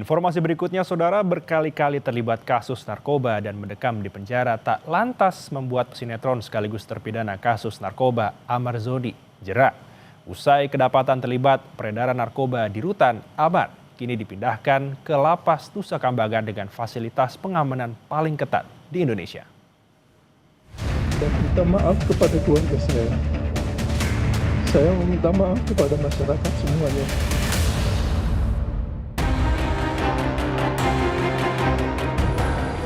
Informasi berikutnya, saudara berkali-kali terlibat kasus narkoba dan mendekam di penjara tak lantas membuat pesinetron sekaligus terpidana kasus narkoba Amar Zoni jera. Usai kedapatan terlibat peredaran narkoba di rutan, Amar kini dipindahkan ke lapas Nusa Kambangan dengan fasilitas pengamanan paling ketat di Indonesia. Dan minta maaf kepada keluarga saya. Saya meminta maaf kepada masyarakat semuanya.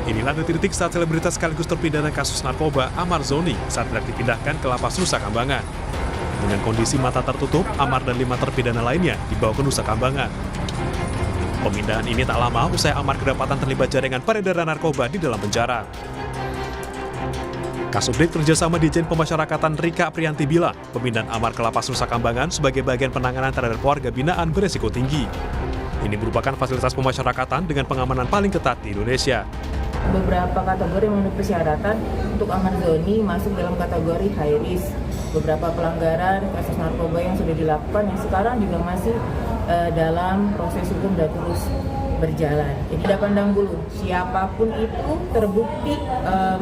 Inilah detik-detik saat selebritas sekaligus terpidana kasus narkoba Amar Zoni saat hendak dipindahkan ke lapas Nusa Kambangan. Dengan kondisi mata tertutup, Amar dan 5 terpidana lainnya dibawa ke Nusa Kambangan. Pemindahan ini tak lama usai Amar kedapatan terlibat jaringan peredaran narkoba di dalam penjara. Kasubdit kerjasama Ditjen Pemasyarakatan Rika Aprianti bilang, pemindahan Amar ke lapas Nusa Kambangan sebagai bagian penanganan terhadap warga binaan beresiko tinggi. Ini merupakan fasilitas pemasyarakatan dengan pengamanan paling ketat di Indonesia. Beberapa kategori memenuhi persyaratan untuk Amar Zoni masuk dalam kategori high risk. Beberapa pelanggaran kasus narkoba yang sudah dilakukan yang sekarang juga masih dalam proses hukum dan terus berjalan. Jadi tidak pandang bulu, siapapun itu terbukti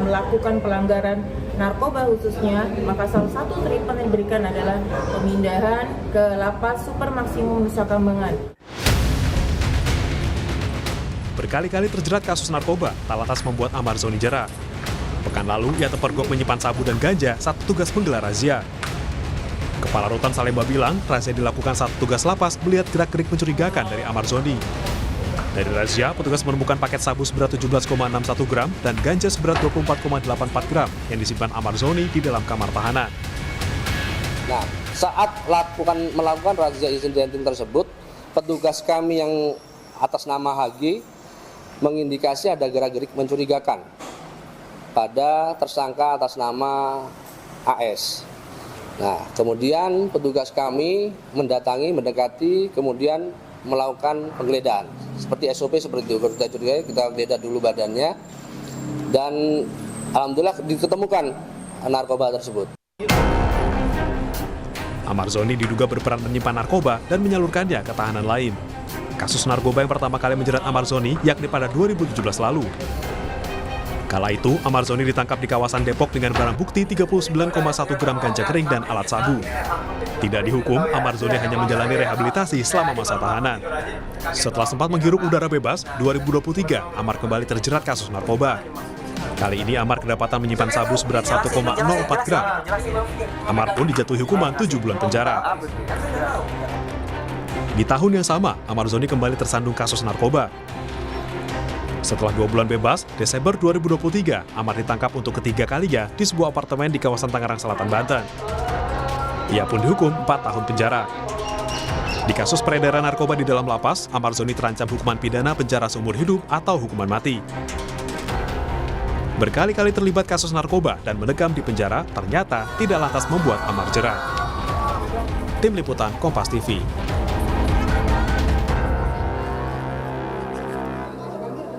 melakukan pelanggaran narkoba khususnya, maka salah satu treatment yang diberikan adalah pemindahan ke lapas super maksimum Nusa Kambangan. Berkali-kali terjerat kasus narkoba, tak lantas membuat Amar Zoni jera. Pekan lalu, ia terpergok menyimpan sabu dan ganja saat petugas menggelar razia. Kepala Rutan Salemba bilang, razia dilakukan saat petugas lapas melihat gerak-gerik mencurigakan dari Amar Zoni. Dari razia, petugas menemukan paket sabu seberat 17,61 gram dan ganja seberat 24,84 gram yang disimpan Amar Zoni di dalam kamar tahanan. Nah, saat melakukan razia insidentil tersebut, petugas kami yang atas nama HG mengindikasi ada gerak-gerik mencurigakan pada tersangka atas nama AS. Nah, kemudian petugas kami mendekati, kemudian melakukan penggeledahan. Seperti SOP seperti itu, kita curigai, kita geledah dulu badannya, dan alhamdulillah ditemukan narkoba tersebut. Amar Zoni diduga berperan menyimpan narkoba dan menyalurkannya ke tahanan lain. Kasus narkoba yang pertama kali menjerat Amar Zoni yakni pada 2017 lalu. Kala itu, Amar Zoni ditangkap di kawasan Depok dengan barang bukti 39,1 gram ganja kering dan alat sabu. Tidak dihukum, Amar Zoni hanya menjalani rehabilitasi selama masa tahanan. Setelah sempat menghirup udara bebas, 2023, Amar kembali terjerat kasus narkoba. Kali ini Amar kedapatan menyimpan sabu seberat 1,04 gram. Amar pun dijatuhi hukuman 7 bulan penjara. Di tahun yang sama, Amar Zoni kembali tersandung kasus narkoba. Setelah 2 bulan bebas, Desember 2023, Amar ditangkap untuk ketiga kalinya di sebuah apartemen di kawasan Tangerang Selatan, Banten. Ia pun dihukum 4 tahun penjara. Di kasus peredaran narkoba di dalam lapas, Amar Zoni terancam hukuman pidana penjara seumur hidup atau hukuman mati. Berkali-kali terlibat kasus narkoba dan mendekam di penjara, ternyata tidak lantas membuat Amar jera. Tim Liputan Kompas TV.